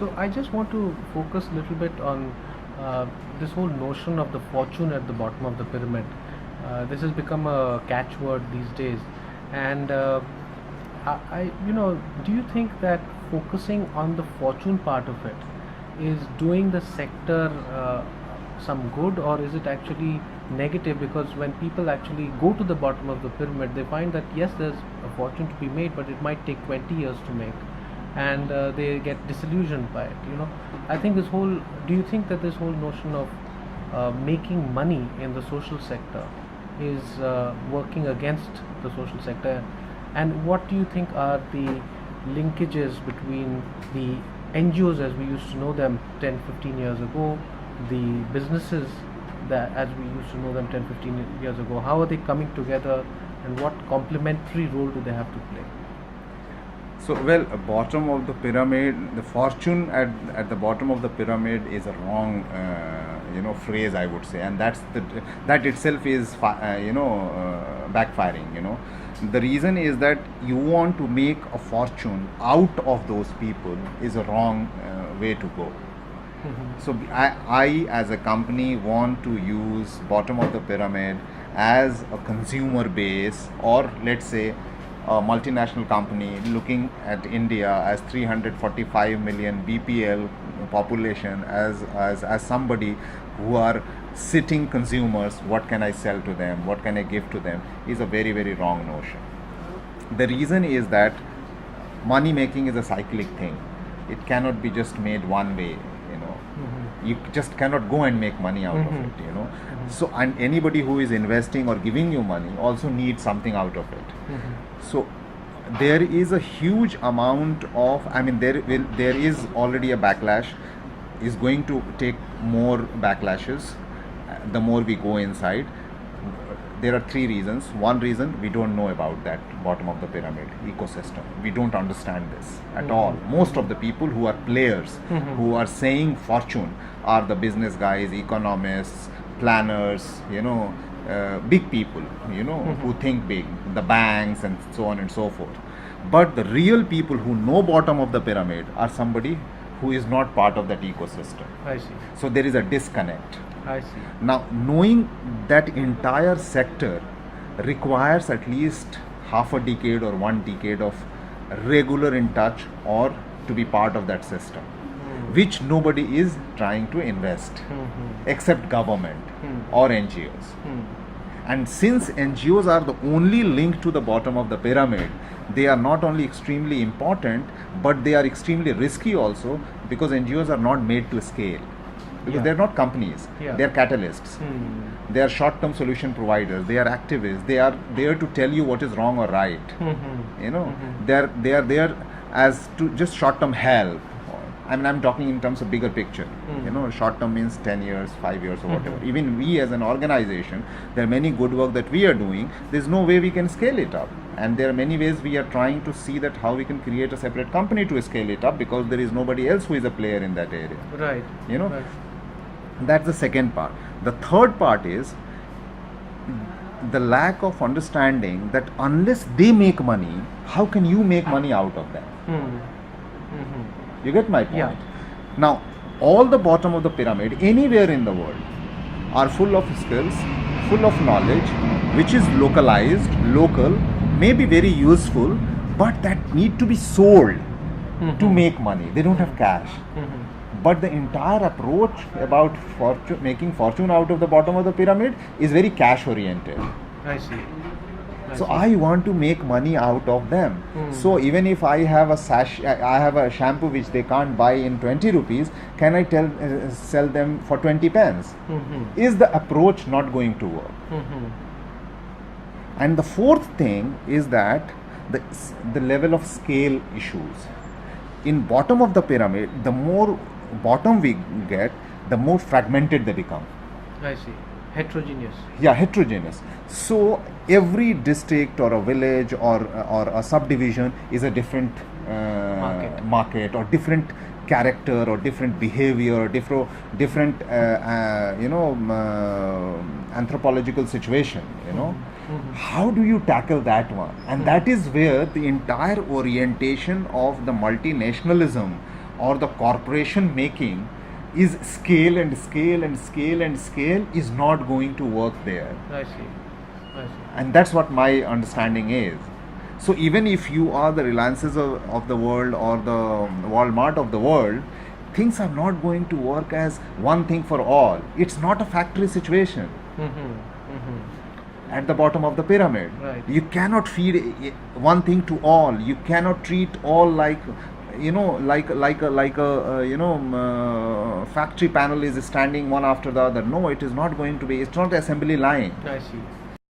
So I just want to focus a little bit on this whole notion of the fortune at the bottom of the pyramid. This has become a catchword these days, and do you think that focusing on the fortune part of it is doing the sector some good, or is it actually negative? Because when people actually go to the bottom of the pyramid, they find that yes, there's a fortune to be made, but it might take 20 years to make, and they get disillusioned by it. I think this whole. Do you think that this whole notion of making money in the social sector is working against the social sector? And what do you think are the linkages between the NGOs as we used to know them 10, 15 years ago, the businesses that as we used to know them 10, 15 years ago? How are they coming together, and what complementary role do they have to play? So, well, bottom of the pyramid, the fortune at the bottom of the pyramid is a wrong, phrase, I would say, and that itself is, backfiring. The reason is that you want to make a fortune out of those people is a wrong way to go. So I as a company want to use bottom of the pyramid as a consumer base, or let's say a multinational company looking at India as 345 million BPL population as somebody who are sitting consumers. What can I sell to them? What can I give to them? Is a very, very wrong notion. The reason is that money making is a cyclic thing. It cannot be just made one way. You just cannot go and make money out of it. So, and anybody who is investing or giving you money also needs something out of it. So there is a huge amount of, there is already a backlash, is going to take more backlashes the more we go inside. There are three reasons. One reason, we don't know about that bottom of the pyramid ecosystem. We don't understand this at all. Most of the people who are players, who are saying fortune, are the business guys, economists, planners, big people, who think big, the banks and so on and so forth. But the real people who know bottom of the pyramid are somebody who is not part of that ecosystem. I see. So there is a disconnect. I see. Now, knowing that entire sector requires at least half a decade or 1 decade of regular in touch or to be part of that system, which nobody is trying to invest except government or NGOs. And since NGOs are the only link to the bottom of the pyramid, they are not only extremely important, but they are extremely risky also, because NGOs are not made to scale. Because they're not companies, they're catalysts. They are short-term solution providers, they are activists, they are there to tell you what is wrong or right. They are there as to just short-term help. I'm talking in terms of bigger picture. Short-term means 10 years, 5 years or whatever. Even we as an organization, there are many good work that we are doing. There's no way we can scale it up. And there are many ways we are trying to see that how we can create a separate company to scale it up, because there is nobody else who is a player in that area. Right. Right. That's the second part. The third part is the lack of understanding that unless they make money, how can you make money out of them? You get my point? Yeah. Now, all the bottom of the pyramid, anywhere in the world, are full of skills, full of knowledge, which is localized, local, may be very useful, but that need to be sold to make money. They don't have cash. But the entire approach about making fortune out of the bottom of the pyramid is very cash oriented. I see. So I want to make money out of them. So even if I have a shampoo which they can't buy in 20 rupees, can I sell them for 20 pence? Is the approach not going to work? And the fourth thing is that the level of scale issues. In bottom of the pyramid, the more bottom we get, the more fragmented they become. I see. Heterogeneous. Yeah, heterogeneous. So every district or a village or a subdivision is a different market or different character or different behavior, different anthropological situation. How do you tackle that one? And that is where the entire orientation of the multinationalism or the corporation making is scale and scale and scale and scale is not going to work there. I see. I see. And that's what my understanding is. So even if you are the Reliances of the world or the Walmart of the world, things are not going to work as one thing for all. It's not a factory situation at the bottom of the pyramid. Right. You cannot feed one thing to all. You cannot treat all like, like a factory panel is standing one after the other. No, it is not going to be. It's not assembly line. I see.